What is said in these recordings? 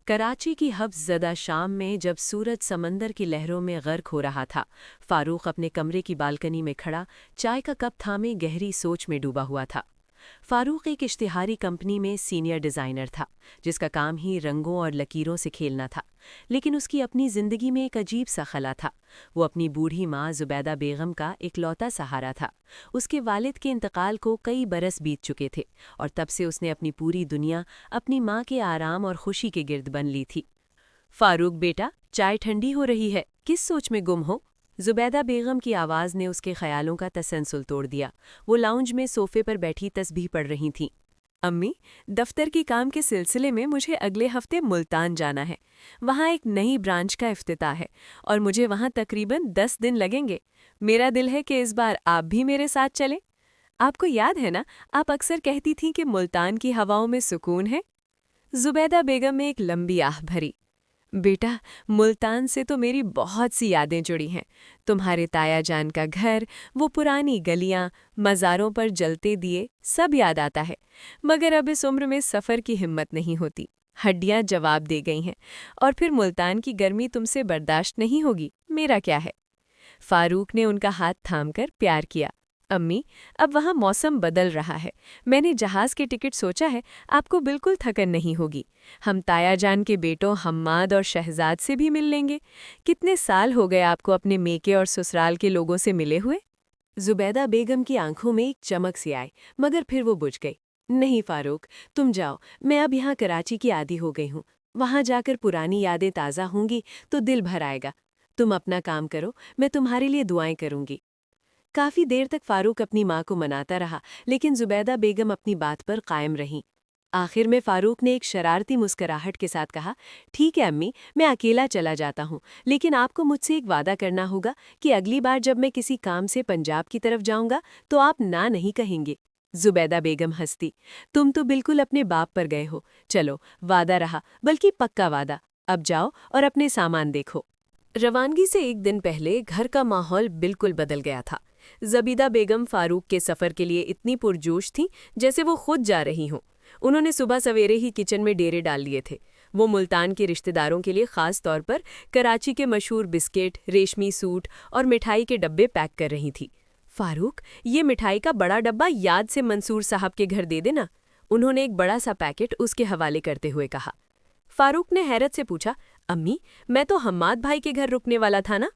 کراچی کی حبس زدہ شام میں جب سورج سمندر کی لہروں میں غرق ہو رہا تھا، فاروق اپنے کمرے کی بالکنی میں کھڑا چائے کا کپ تھامے گہری سوچ میں ڈوبا ہوا تھا۔ فاروق ایک اشتہاری کمپنی میں سینئر ڈیزائنر تھا، جس کا کام ہی رنگوں اور لکیروں سے کھیلنا تھا، لیکن اس کی اپنی زندگی میں ایک عجیب سا خلا تھا۔ وہ اپنی بوڑھی ماں زبیدہ بیگم کا اکلوتا سہارا تھا۔ اس کے والد کے انتقال کو کئی برس بیت چکے تھے، اور تب سے اس نے اپنی پوری دنیا اپنی ماں کے آرام اور خوشی کے گرد بن لی تھی۔ فاروق بیٹا، چائے ٹھنڈی ہو رہی ہے، کس سوچ میں گم ہو؟ زبیدہ بیگم کی آواز نے اس کے خیالوں کا تسلسل توڑ دیا۔ وہ لاؤنج میں صوفے پر بیٹھی تسبیح پڑھ رہی تھیں۔ امی، دفتر کی کام کے سلسلے میں مجھے اگلے ہفتے ملتان جانا ہے۔ وہاں ایک نئی برانچ کا افتتاح ہے اور مجھے وہاں تقریباً 10 دن لگیں گے۔ میرا دل ہے کہ اس بار آپ بھی میرے ساتھ چلیں۔ آپ کو یاد ہے نا، آپ اکثر کہتی تھیں کہ ملتان کی ہواؤں میں سکون ہے۔ زبیدہ بیگم نے ایک لمبی آہ بھری۔ بیٹا، ملتان سے تو میری بہت سی یادیں جڑی ہیں۔ تمہارے تایا جان کا گھر، وہ پرانی گلیاں، مزاروں پر جلتے دیے، سب یاد آتا ہے، مگر اب اس عمر میں سفر کی ہمت نہیں ہوتی۔ ہڈیاں جواب دے گئی ہیں، اور پھر ملتان کی گرمی تم سے برداشت نہیں ہوگی، میرا کیا ہے؟ فاروق نے ان کا ہاتھ تھام کر پیار کیا۔ امی، اب وہاں موسم بدل رہا ہے، میں نے جہاز کے ٹکٹ سوچا ہے، آپ کو بالکل تھکن نہیں ہوگی۔ ہم تایا جان کے بیٹوں حماد اور شہزاد سے بھی مل لیں گے۔ کتنے سال ہو گئے آپ کو اپنے میکے اور سسرال کے لوگوں سے ملے ہوئے؟ زبیدہ بیگم کی آنکھوں میں ایک چمک سی آئی، مگر پھر وہ بجھ گئی۔ نہیں فاروق، تم جاؤ، میں اب یہاں کراچی کی عادی ہو گئی ہوں۔ وہاں جا کر پرانی یادیں تازہ ہوں گی تو دل بھر آئے گا۔ تم اپنا کام کرو، میں تمہارے لیے دعائیں کروں گی۔ کافی دیر تک فاروق اپنی ماں کو مناتا رہا، لیکن زبیدہ بیگم اپنی بات پر قائم رہیں۔ آخر میں فاروق نے ایک شرارتی مسکراہٹ کے ساتھ کہا، ٹھیک ہے امی، میں اکیلا چلا جاتا ہوں، لیکن آپ کو مجھ سے ایک وعدہ کرنا ہوگا کہ اگلی بار جب میں کسی کام سے پنجاب کی طرف جاؤں گا تو آپ نہ نہیں کہیں گے۔ زبیدہ بیگم ہنستی، تم تو بالکل اپنے باپ پر گئے ہو۔ چلو، وعدہ رہا، بلکہ پکا وعدہ۔ اب جاؤ اور اپنے سامان دیکھو۔ روانگی سے ایک دن پہلے گھر کا ماحول بالکل بدل گیا تھا۔ زبیدہ بیگم فاروق کے سفر کے لیے اتنی پرجوش تھیں جیسے وہ خود جا رہی ہوں۔ انہوں نے صبح سویرے ہی کچن میں ڈیرے ڈال لیے تھے۔ وہ ملتان کے رشتہ داروں کے لیے خاص طور پر کراچی کے مشہور بسکٹ، ریشمی سوٹ اور مٹھائی کے ڈبے پیک کر رہی تھی۔ فاروق، یہ مٹھائی کا بڑا ڈبہ یاد سے منصور صاحب کے گھر دے دینا۔ انہوں نے ایک بڑا سا پیکٹ اس کے حوالے کرتے ہوئے کہا۔ فاروق نے حیرت سے پوچھا، امی، میں تو حماد بھائی کے گھر رکنے والا تھا نا؟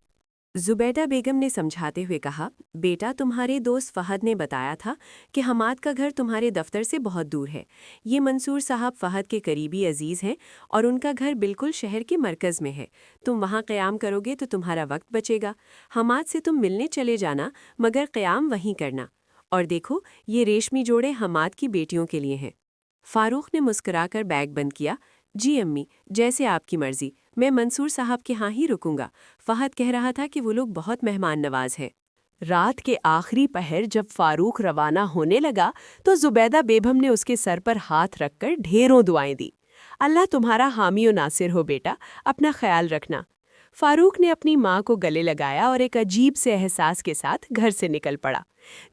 زبیدہ بیگم نے سمجھاتے ہوئے کہا، بیٹا، تمہارے دوست فہد نے بتایا تھا کہ حماد کا گھر تمہارے دفتر سے بہت دور ہے۔ یہ منصور صاحب فہد کے قریبی عزیز ہیں اور ان کا گھر بالکل شہر کے مرکز میں ہے۔ تم وہاں قیام کرو گے تو تمہارا وقت بچے گا۔ حماد سے تم ملنے چلے جانا، مگر قیام وہیں کرنا۔ اور دیکھو، یہ ریشمی جوڑے حماد کی بیٹیوں کے لیے ہیں۔ فاروق نے مسکرا کر بیگ بند کیا۔ جی امی، جیسے آپ کی مرضی، میں منصور صاحب کے ہاں ہی رکوں گا۔ فہد کہہ رہا تھا کہ وہ لوگ بہت مہمان نواز ہیں۔ رات کے آخری پہر جب فاروق روانہ ہونے لگا تو زبیدہ بیگم نے اس کے سر پر ہاتھ رکھ کر ڈھیروں دعائیں دی۔ اللہ تمہارا حامی و ناصر ہو بیٹا، اپنا خیال رکھنا۔ فاروق نے اپنی ماں کو گلے لگایا اور ایک عجیب سے احساس کے ساتھ گھر سے نکل پڑا۔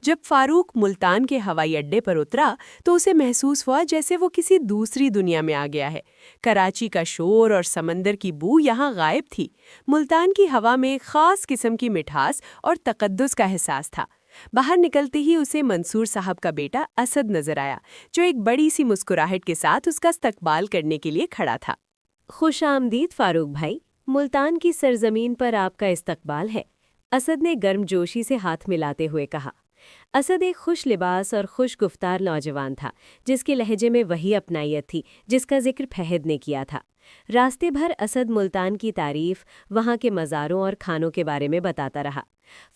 جب فاروق ملتان کے ہوائی اڈے پر اترا تو اسے محسوس ہوا جیسے وہ کسی دوسری دنیا میں آ گیا ہے۔ کراچی کا شور اور سمندر کی بو یہاں غائب تھی۔ ملتان کی ہوا میں ایک خاص قسم کی مٹھاس اور تقدس کا احساس تھا۔ باہر نکلتے ہی اسے منصور صاحب کا بیٹا اسد نظر آیا، جو ایک بڑی سی مسکراہٹ کے ساتھ اس کا استقبال کرنے کے لیے کھڑا تھا۔ خوش آمدید فاروق بھائی، ملتان کی سرزمین پر آپ کا استقبال ہے، اسد نے گرم جوشی سے ہاتھ ملاتے ہوئے کہا۔ اسد ایک خوش لباس اور خوش گفتار نوجوان تھا، جس کے لہجے میں وہی اپنائیت تھی جس کا ذکر فہد نے کیا تھا۔ راستے بھر اسد ملتان کی تعریف، وہاں کے مزاروں اور کھانوں کے بارے میں بتاتا رہا۔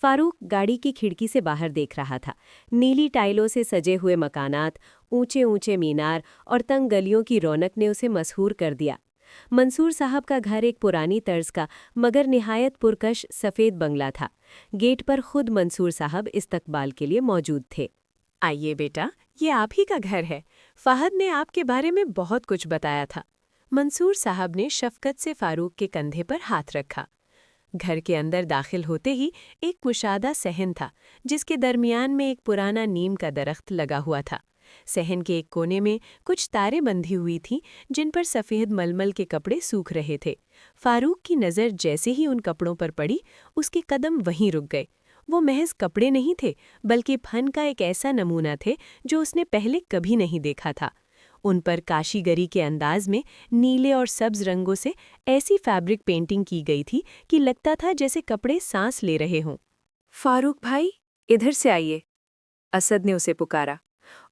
فاروق گاڑی کی کھڑکی سے باہر دیکھ رہا تھا۔ نیلی ٹائلوں سے سجے ہوئے مکانات، اونچے اونچے مینار اور تنگ گلیوں کی رونق نے اسے مسحور کر دیا۔ منصور صاحب کا گھر ایک پرانی طرز کا مگر نہایت پرکش سفید بنگلہ تھا۔ گیٹ پر خود منصور صاحب استقبال کے لیے موجود تھے۔ آئیے بیٹا، یہ آپ ہی کا گھر ہے۔ فہد نے آپ کے بارے میں بہت کچھ بتایا تھا۔ منصور صاحب نے شفقت سے فاروق کے کندھے پر ہاتھ رکھا۔ گھر کے اندر داخل ہوتے ہی ایک کشادہ صحن تھا، جس کے درمیان میں ایک پرانا نیم کا درخت لگا ہوا تھا۔ صحن کے ایک کونے میں کچھ تاریں بندھی ہوئی تھیں جن پر سفید ململ کے کپڑے سوکھ رہے تھے۔ فاروق کی نظر جیسے ہی ان کپڑوں پر پڑی، اس کے قدم وہیں رک گئے۔ وہ محض کپڑے نہیں تھے، بلکہ فن کا ایک ایسا نمونہ تھے جو اس نے پہلے کبھی نہیں دیکھا تھا۔ ان پر کاشی گری کے انداز میں نیلے اور سبز رنگوں سے ایسی فیبرک پینٹنگ کی گئی تھی کہ لگتا تھا جیسے کپڑے سانس لے رہے ہوں۔ فاروق بھائی، ادھر سے آئیے، اسد نے اسے پکارا،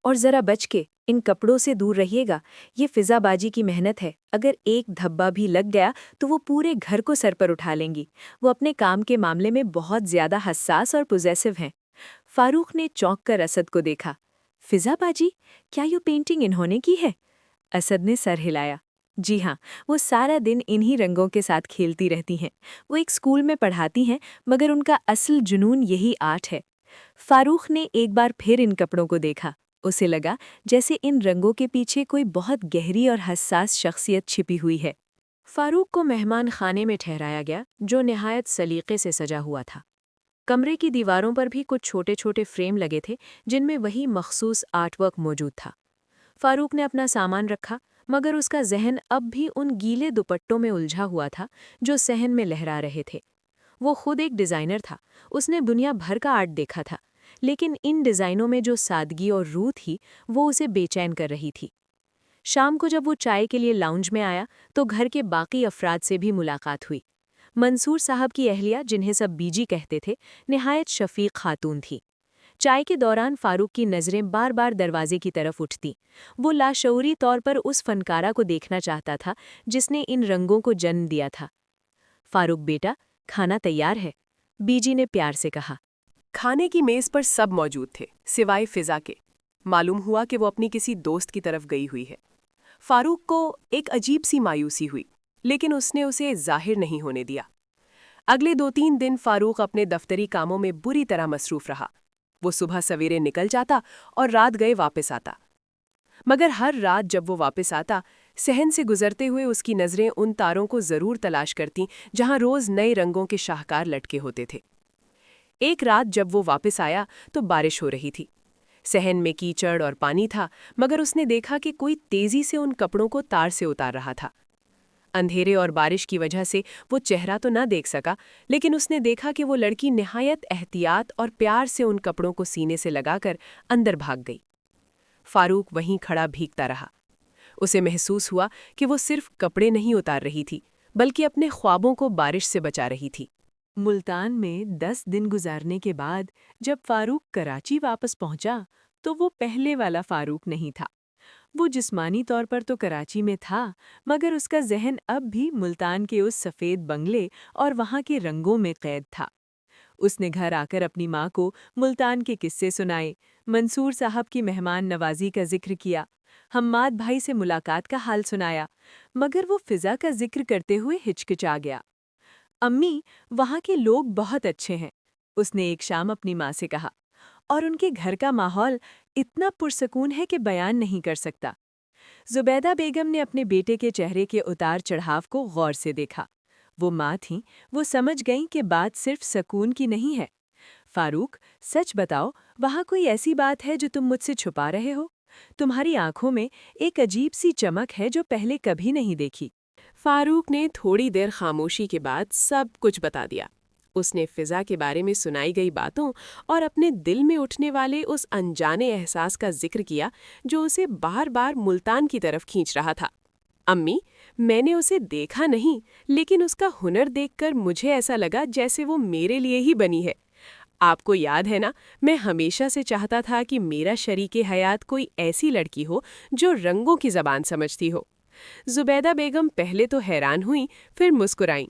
اور ذرا بچ کے، ان کپڑوں سے دور رہیے گا۔ یہ فضا بازی کی محنت ہے، اگر ایک دھبا بھی لگ گیا تو وہ پورے گھر کو سر پر اٹھا لیں گی۔ وہ اپنے کام کے معاملے میں بہت زیادہ حساس اور پوزیسو ہیں۔ فاروق نے چونک کر اسد کو دیکھا۔ فضا بازی؟ کیا یہ پینٹنگ انہوں نے کی ہے؟ اسد نے سر ہلایا۔ جی ہاں، وہ سارا دن انہی رنگوں کے ساتھ کھیلتی رہتی ہیں۔ وہ ایک اسکول میں پڑھاتی ہیں، مگر ان کا اصل جنون یہی آرٹ ہے۔ فاروق نے ایک بار پھر ان کپڑوں کو دیکھا۔ اسے لگا جیسے ان رنگوں کے پیچھے کوئی بہت گہری اور حساس شخصیت چھپی ہوئی ہے۔ فاروق کو مہمان خانے میں ٹھہرایا گیا جو نہایت سلیقے سے سجا ہوا تھا۔ کمرے کی دیواروں پر بھی کچھ چھوٹے چھوٹے فریم لگے تھے جن میں وہی مخصوص آرٹ ورک موجود تھا۔ فاروق نے اپنا سامان رکھا، مگر اس کا ذہن اب بھی ان گیلے دوپٹوں میں الجھا ہوا تھا جو صحن میں لہرا رہے تھے۔ وہ خود ایک ڈیزائنر تھا، اس نے دنیا بھر کا آرٹ دیکھا تھا، لیکن ان ڈیزائنوں میں جو سادگی اور روح تھی وہ اسے بے چین کر رہی تھی۔ شام کو جب وہ چائے کے لیے لاؤنج میں آیا تو گھر کے باقی افراد سے بھی ملاقات ہوئی۔ منصور صاحب کی اہلیہ، جنہیں سب بیجی کہتے تھے، نہایت شفیق خاتون تھی۔ چائے کے دوران فاروق کی نظریں بار بار دروازے کی طرف اٹھتیں۔ وہ لاشعوری طور پر اس فنکارہ کو دیکھنا چاہتا تھا جس نے ان رنگوں کو جنم دیا تھا۔ فاروق بیٹا، کھانا تیار ہے، بیجی نے پیار سے کہا۔ کھانے کی میز پر سب موجود تھے سوائے فضا کے۔ معلوم ہوا کہ وہ اپنی کسی دوست کی طرف گئی ہوئی ہے۔ فاروق کو ایک عجیب سی مایوسی ہوئی، لیکن اس نے اسے ظاہر نہیں ہونے دیا۔ اگلے 2-3 دن فاروق اپنے دفتری کاموں میں بری طرح مصروف رہا۔ وہ صبح سویرے نکل جاتا اور رات گئے واپس آتا، مگر ہر رات جب وہ واپس آتا، صحن سے گزرتے ہوئے اس کی نظریں ان تاروں کو ضرور تلاش کرتیں جہاں روز نئے رنگوں کے شاہکار لٹکے ہوتے تھے۔ ایک رات جب وہ واپس آیا تو بارش ہو رہی تھی۔ صحن میں کیچڑ اور پانی تھا، مگر اس نے دیکھا کہ کوئی تیزی سے ان کپڑوں کو تار سے اتار رہا تھا۔ اندھیرے اور بارش کی وجہ سے وہ چہرہ تو نہ دیکھ سکا، لیکن اس نے دیکھا کہ وہ لڑکی نہایت احتیاط اور پیار سے ان کپڑوں کو سینے سے لگا کر اندر بھاگ گئی۔ فاروق وہیں کھڑا بھیگتا رہا۔ اسے محسوس ہوا کہ وہ صرف کپڑے نہیں اتار رہی تھی، بلکہ اپنے خوابوں کو بارش سے بچا رہی تھی۔ ملتان میں 10 دن گزارنے کے بعد جب فاروق کراچی واپس پہنچا تو وہ پہلے والا فاروق نہیں تھا۔ وہ جسمانی طور پر تو کراچی میں تھا، مگر اس کا ذہن اب بھی ملتان کے اس سفید بنگلے اور وہاں کے رنگوں میں قید تھا۔ اس نے گھر آ کر اپنی ماں کو ملتان کے قصے سنائے، منصور صاحب کی مہمان نوازی کا ذکر کیا، حماد بھائی سے ملاقات کا حال سنایا، مگر وہ فضا کا ذکر کرتے ہوئے ہچکچا گیا۔ امی، وہاں کے لوگ بہت اچھے ہیں، اس نے ایک شام اپنی ماں سے کہا، اور ان کے گھر کا ماحول اتنا پرسکون ہے کہ بیان نہیں کر سکتا۔ زبیدہ بیگم نے اپنے بیٹے کے چہرے کے اتار چڑھاؤ کو غور سے دیکھا۔ وہ ماں تھیں، وہ سمجھ گئیں کہ بات صرف سکون کی نہیں ہے۔ فاروق، سچ بتاؤ، وہاں کوئی ایسی بات ہے جو تم مجھ سے چھپا رہے ہو؟ تمہاری آنکھوں میں ایک عجیب سی چمک ہے جو پہلے کبھی نہیں دیکھی۔ فاروق نے تھوڑی دیر خاموشی کے بعد سب کچھ بتا دیا۔ اس نے فضا کے بارے میں سنائی گئی باتوں اور اپنے دل میں اٹھنے والے اس انجانے احساس کا ذکر کیا جو اسے بار بار ملتان کی طرف کھینچ رہا تھا۔ امی، میں نے اسے دیکھا نہیں، لیکن اس کا ہنر دیکھ کر مجھے ایسا لگا جیسے وہ میرے لیے ہی بنی ہے۔ آپ کو یاد ہے نا، میں ہمیشہ سے چاہتا تھا کہ میرا شریک حیات کوئی ایسی لڑکی ہو جو رنگوں کی زبان سمجھتی ہو۔ زبیدہ بیگم پہلے تو حیران ہوئیں، پھر مسکرائیں۔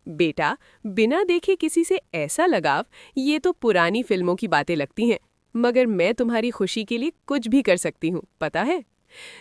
بیٹا، بنا دیکھے کسی سے ایسا لگاؤ، یہ تو پرانی فلموں کی باتیں لگتی ہیں، مگر میں تمہاری خوشی کے لیے کچھ بھی کر سکتی ہوں، پتہ ہے؟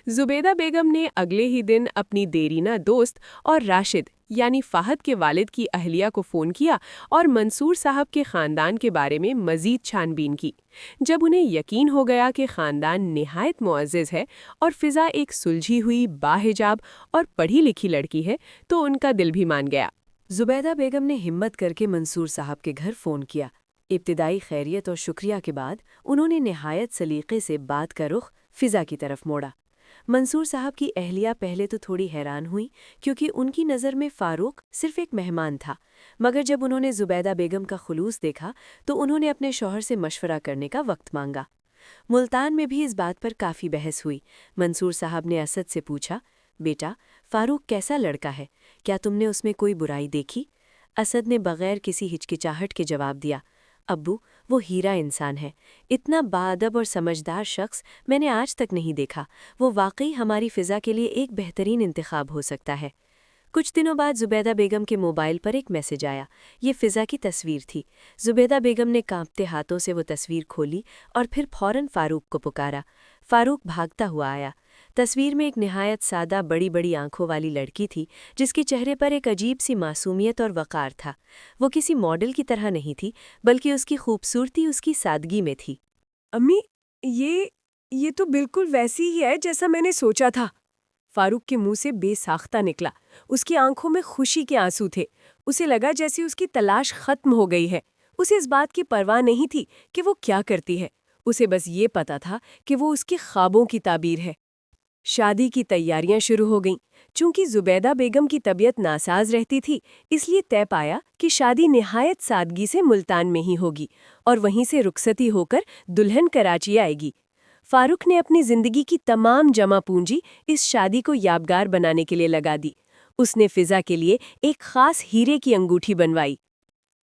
زبیدہ بیگم نے اگلے ہی دن اپنی دیرینہ دوست اور راشد یعنی فہد کے والد کی اہلیہ کو فون کیا اور منصور صاحب کے خاندان کے بارے میں مزید چھان بین کی۔ جب انہیں یقین ہو گیا کہ خاندان نہایت معزز ہے اور فضا ایک سلجھی ہوئی باحجاب اور پڑھی لکھی لڑکی ہے تو ان کا دل بھی مان گیا۔ زبیدہ بیگم نے ہمت کر کے منصور صاحب کے گھر فون کیا۔ ابتدائی خیریت اور شکریہ کے بعد انہوں نے نہایت سلیقے سے بات کا رخ فضا کی طرف موڑا۔ منصور صاحب کی اہلیہ پہلے تو تھوڑی حیران ہوئی کیونکہ ان کی نظر میں فاروق صرف ایک مہمان تھا، مگر جب انہوں نے زبیدہ بیگم کا خلوص دیکھا تو انہوں نے اپنے شوہر سے مشورہ کرنے کا وقت مانگا۔ ملتان میں بھی اس بات پر کافی بحث ہوئی۔ منصور صاحب نے اسد سے پوچھا، بیٹا فاروق کیسا لڑکا ہے، کیا تم نے اس میں کوئی برائی دیکھی؟ اسد نے بغیر کسی ہچکچاہٹ کے جواب دیا، ابو وہ ہیرا انسان ہے، اتنا باادب اور سمجھدار شخص میں نے آج تک نہیں دیکھا، وہ واقعی ہماری فضا کے لیے ایک بہترین انتخاب ہو سکتا ہے۔ کچھ دنوں بعد زبیدہ بیگم کے موبائل پر ایک میسج آیا۔ یہ فضا کی تصویر تھی۔ زبیدہ بیگم نے کانپتے ہاتھوں سے وہ تصویر کھولی اور پھر فوراً فاروق کو پکارا۔ فاروق بھاگتا ہوا آیا۔ تصویر میں ایک نہایت سادہ بڑی بڑی آنکھوں والی لڑکی تھی جس کے چہرے پر ایک عجیب سی معصومیت اور وقار تھا۔ وہ کسی ماڈل کی طرح نہیں تھی بلکہ اس کی خوبصورتی اس کی سادگی میں تھی۔ امی، یہ تو بالکل ویسی ہی ہے جیسا میں نے سوچا تھا۔ فاروق کے منہ سے بے ساختہ نکلا۔ اس کی آنکھوں میں خوشی کے آنسو تھے۔ اسے لگا جیسے اس کی تلاش ختم ہو گئی ہے۔ اسے اس بات کی پرواہ نہیں تھی کہ وہ کیا کرتی ہے، اسے بس یہ پتا تھا کہ وہ اس کے خوابوں کی تعبیر ہے۔ شادی کی تیاریاں شروع ہو گئیں۔ چونکہ زبیدہ بیگم کی طبیعت ناساز رہتی تھی، اس لیے طے پایا کہ شادی نہایت سادگی سے ملتان میں ہی ہوگی اور وہیں سے رخصتی ہو کر دلہن کراچی آئے گی۔ فاروق نے اپنی زندگی کی تمام جمع پونجی اس شادی کو یادگار بنانے کے لیے لگا دی۔ اس نے فضا کے لیے ایک خاص ہیرے کی انگوٹھی بنوائی۔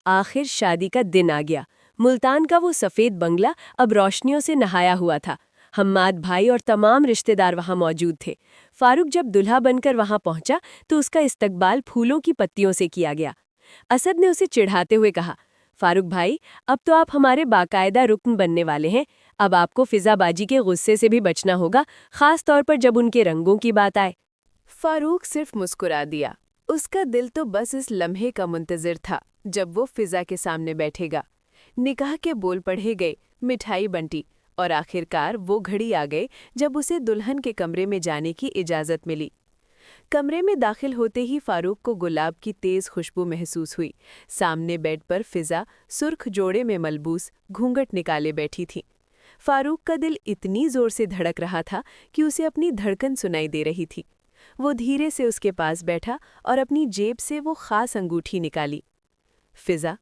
آخر شادی کا دن آ گیا۔ ملتان کا وہ سفید بنگلہ اب روشنیوں سے نہایا ہوا تھا۔ حماد بھائی اور تمام رشتہ دار وہاں موجود تھے۔ فاروق جب دلہا بن کر وہاں پہنچا تو اس کا استقبال پھولوں کی پتیوں سے کیا گیا۔ اسد نے اسے چڑھاتے ہوئے کہا، فاروق بھائی، اب تو آپ ہمارے باقاعدہ رکن بننے والے ہیں۔ اب آپ کو فضا باجی کے غصے سے بھی بچنا ہوگا، خاص طور پر جب ان کے رنگوں کی بات آئے۔ فاروق صرف مسکرا دیا۔ اس کا دل تو بس اس لمحے کا منتظر تھا جب وہ فضا کے سامنے بیٹھے گا۔ نکاح کے بول پڑھے گئے، مٹھائی بنٹی، اور آخرکار وہ گھڑی آ گئی جب اسے دلہن کے کمرے میں جانے کی اجازت ملی۔ کمرے میں داخل ہوتے ہی فاروق کو گلاب کی تیز خوشبو محسوس ہوئی۔ سامنے بیڈ پر فضا سرخ جوڑے میں ملبوس گھونگھٹ نکالے بیٹھی تھی۔ فاروق کا دل اتنی زور سے دھڑک رہا تھا کہ اسے اپنی دھڑکن سنائی دے رہی تھی۔ وہ دھیرے سے اس کے پاس بیٹھا اور اپنی جیب سے وہ خاص انگوٹھی نکالی۔ فضا،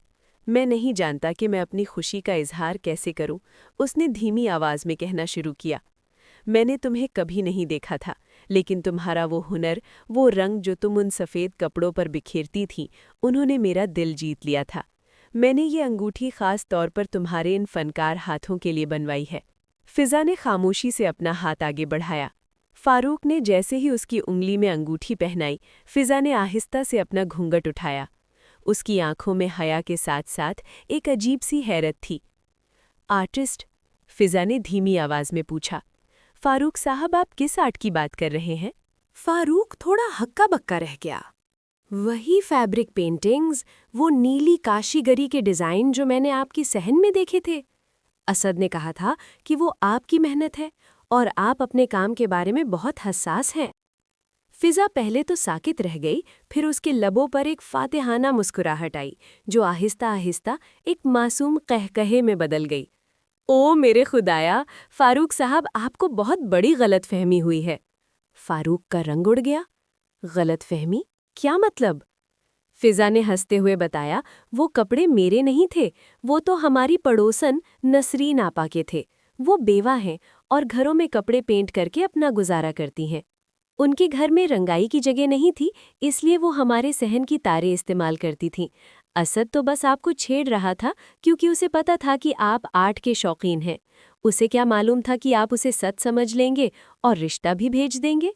میں نہیں جانتا کہ میں اپنی خوشی کا اظہار کیسے کروں، اس نے دھیمی آواز میں کہنا شروع کیا۔ میں نے تمہیں کبھی نہیں دیکھا تھا، لیکن تمہارا وہ ہنر، وہ رنگ جو تم ان سفید کپڑوں پر بکھیرتی تھی، انہوں نے میرا دل جیت لیا تھا۔ میں نے یہ انگوٹھی خاص طور پر تمہارے ان فنکار ہاتھوں کے لیے بنوائی ہے۔ فضا نے خاموشی سے اپنا ہاتھ آگے بڑھایا۔ فاروق نے جیسے ہی اس کی انگلی میں انگوٹھی پہنائی، فضا نے آہستہ سے اپنا گھونگھٹ اٹھایا۔ اس کی آنکھوں میں حیا کے ساتھ ساتھ ایک عجیب سی حیرت تھی۔ آرٹسٹ؟ فضا نے دھیمی آواز میں پوچھا۔ فاروق صاحب، آپ کس آرٹ کی بات کر رہے ہیں؟ فاروق تھوڑا ہکا بکا رہ گیا۔ وہی فیبرک پینٹنگز، وہ نیلی کاشی گری کے ڈیزائن جو میں نے آپ کی صحن میں دیکھے تھے۔ اسد نے کہا تھا کہ وہ آپ کی محنت ہے اور آپ اپنے کام کے بارے میں بہت حساس ہیں۔ فضا پہلے تو ساکت رہ گئی، پھر اس کے لبوں پر ایک فاتحانہ مسکراہٹ آئی جو آہستہ آہستہ ایک معصوم قہقہے میں بدل گئی۔ او میرے خدایا، فاروق صاحب، آپ کو بہت بڑی غلط فہمی ہوئی ہے۔ فاروق کا رنگ اڑ گیا۔ غلط فہمی؟ کیا مطلب؟ فضا نے ہنستے ہوئے بتایا، وہ کپڑے میرے نہیں تھے، وہ تو ہماری پڑوسن نسرین آپا کے تھے۔ وہ بیوہ ہیں اور گھروں میں کپڑے پینٹ کر کے اپنا گزارا کرتی ہیں۔ ان کے گھر میں رنگائی کی جگہ نہیں تھی، اس لیے وہ ہمارے صحن کی تاریں استعمال کرتی تھیں۔ اسد تو بس آپ کو چھیڑ رہا تھا کیونکہ اسے پتا تھا کہ آپ آرٹ کے شوقین ہیں۔ اسے کیا معلوم تھا کہ آپ اسے سچ سمجھ لیں گے اور رشتہ بھی بھیج دیں گے؟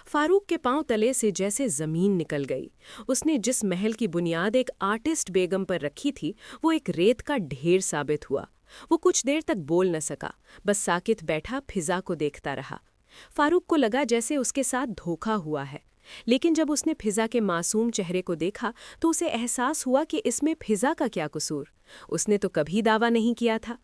فاروق کے پاؤں تلے سے جیسے زمین نکل گئی۔ اس نے جس محل کی بنیاد ایک آرٹسٹ بیگم پر رکھی تھی، وہ ایک ریت کا ڈھیر ثابت ہوا۔ وہ کچھ دیر تک بول نہ سکا، بس ساکت بیٹھا فضا کو دیکھتا رہا۔ فاروق کو لگا جیسے اس کے ساتھ دھوکا ہوا ہے، لیکن جب اس نے فضا کے معصوم چہرے کو دیکھا تو اسے احساس ہوا کہ اس میں فضا کا کیا قصور؟ اس نے تو کبھی دعویٰ نہیں کیا تھا۔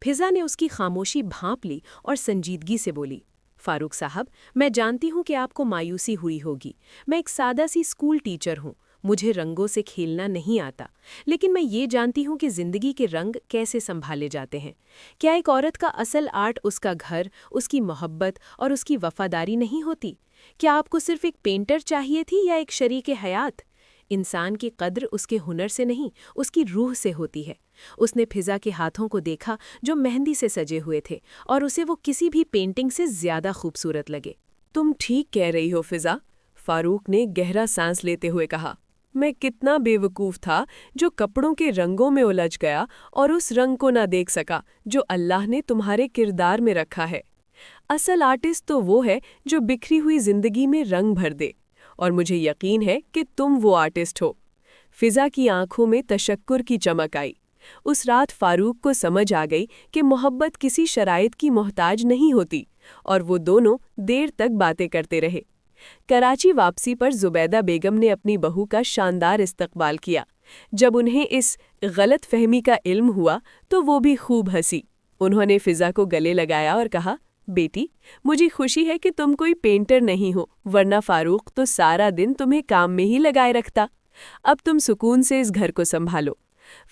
فضا نے اس کی خاموشی بھانپ لی اور سنجیدگی سے بولی، فاروق صاحب، میں جانتی ہوں کہ آپ کو مایوسی ہوئی ہوگی۔ میں ایک سادہ سی اسکول ٹیچر ہوں، مجھے رنگوں سے کھیلنا نہیں آتا، لیکن میں یہ جانتی ہوں کہ زندگی کے رنگ کیسے سنبھالے جاتے ہیں۔ کیا ایک عورت کا اصل آرٹ اس کا گھر، اس کی محبت اور اس کی وفاداری نہیں ہوتی؟ کیا آپ کو صرف ایک پینٹر چاہیے تھی یا ایک شریک حیات؟ انسان کی قدر اس کے ہنر سے نہیں، اس کی روح سے ہوتی ہے۔ اس نے فضا کے ہاتھوں کو دیکھا جو مہندی سے سجے ہوئے تھے، اور اسے وہ کسی بھی پینٹنگ سے زیادہ خوبصورت لگے۔ تم ٹھیک کہہ رہی ہو فضا، فاروق نے گہرا سانس لیتے ہوئے کہا۔ میں کتنا بے وقوف تھا جو کپڑوں کے رنگوں میں الجھ گیا اور اس رنگ کو نہ دیکھ سکا جو اللہ نے تمہارے کردار میں رکھا ہے۔ اصل آرٹسٹ تو وہ ہے جو بکھری ہوئی زندگی میں رنگ بھر دے، اور مجھے یقین ہے کہ تم وہ آرٹسٹ ہو۔ فضا کی آنکھوں میں تشکر کی چمک آئی۔ اس رات فاروق کو سمجھ آ گئی کہ محبت کسی شرائط کی محتاج نہیں ہوتی، اور وہ دونوں دیر تک باتیں کرتے رہے۔ کراچی واپسی پر زبیدہ بیگم نے اپنی بہو کا شاندار استقبال کیا۔ جب انہیں اس غلط فہمی کا علم ہوا تو وہ بھی خوب ہنسی۔ انہوں نے فضا کو گلے لگایا اور کہا، بیٹی، مجھے خوشی ہے کہ تم کوئی پینٹر نہیں ہو، ورنہ فاروق تو سارا دن تمہیں کام میں ہی لگائے رکھتا۔ اب تم سکون سے اس گھر کو سنبھالو۔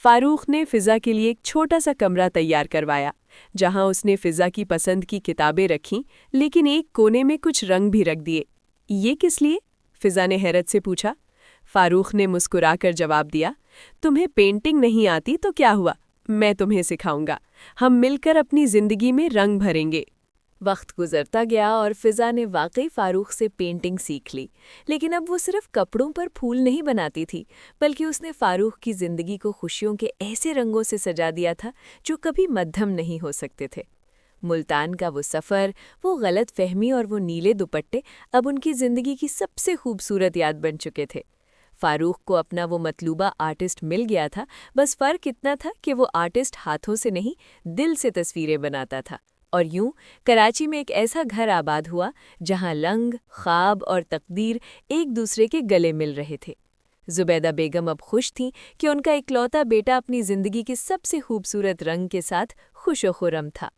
فاروق نے فضا کے لیے ایک چھوٹا سا کمرہ تیار کروایا، جہاں اس نے فضا کی پسند کی کتابیں رکھیں، لیکن ایک کونے میں کچھ رنگ بھی رکھ دیے۔ یہ کس لیے؟ فضا نے حیرت سے پوچھا۔ فاروق نے مسکرا کر جواب دیا، تمہیں پینٹنگ نہیں آتی تو کیا ہوا، میں تمہیں سکھاؤں گا۔ ہم مل کر اپنی زندگی میں رنگ بھریں گے۔ وقت گزرتا گیا اور فضا نے واقعی فاروق سے پینٹنگ سیکھ لی، لیکن اب وہ صرف کپڑوں پر پھول نہیں بناتی تھی، بلکہ اس نے فاروق کی زندگی کو خوشیوں کے ایسے رنگوں سے سجا دیا تھا جو کبھی مدھم نہیں ہو سکتے تھے۔ ملتان کا وہ سفر، وہ غلط فہمی اور وہ نیلے دوپٹے اب ان کی زندگی کی سب سے خوبصورت یاد بن چکے تھے۔ فاروق کو اپنا وہ مطلوبہ آرٹسٹ مل گیا تھا، بس فرق اتنا تھا کہ وہ آرٹسٹ ہاتھوں سے نہیں، دل سے تصویریں بناتا تھا۔ اور یوں کراچی میں ایک ایسا گھر آباد ہوا جہاں رنگ، خواب اور تقدیر ایک دوسرے کے گلے مل رہے تھے۔ زبیدہ بیگم اب خوش تھیں کہ ان کا اکلوتا بیٹا اپنی زندگی کے سب سے خوبصورت رنگ کے ساتھ خوش و خرم تھا۔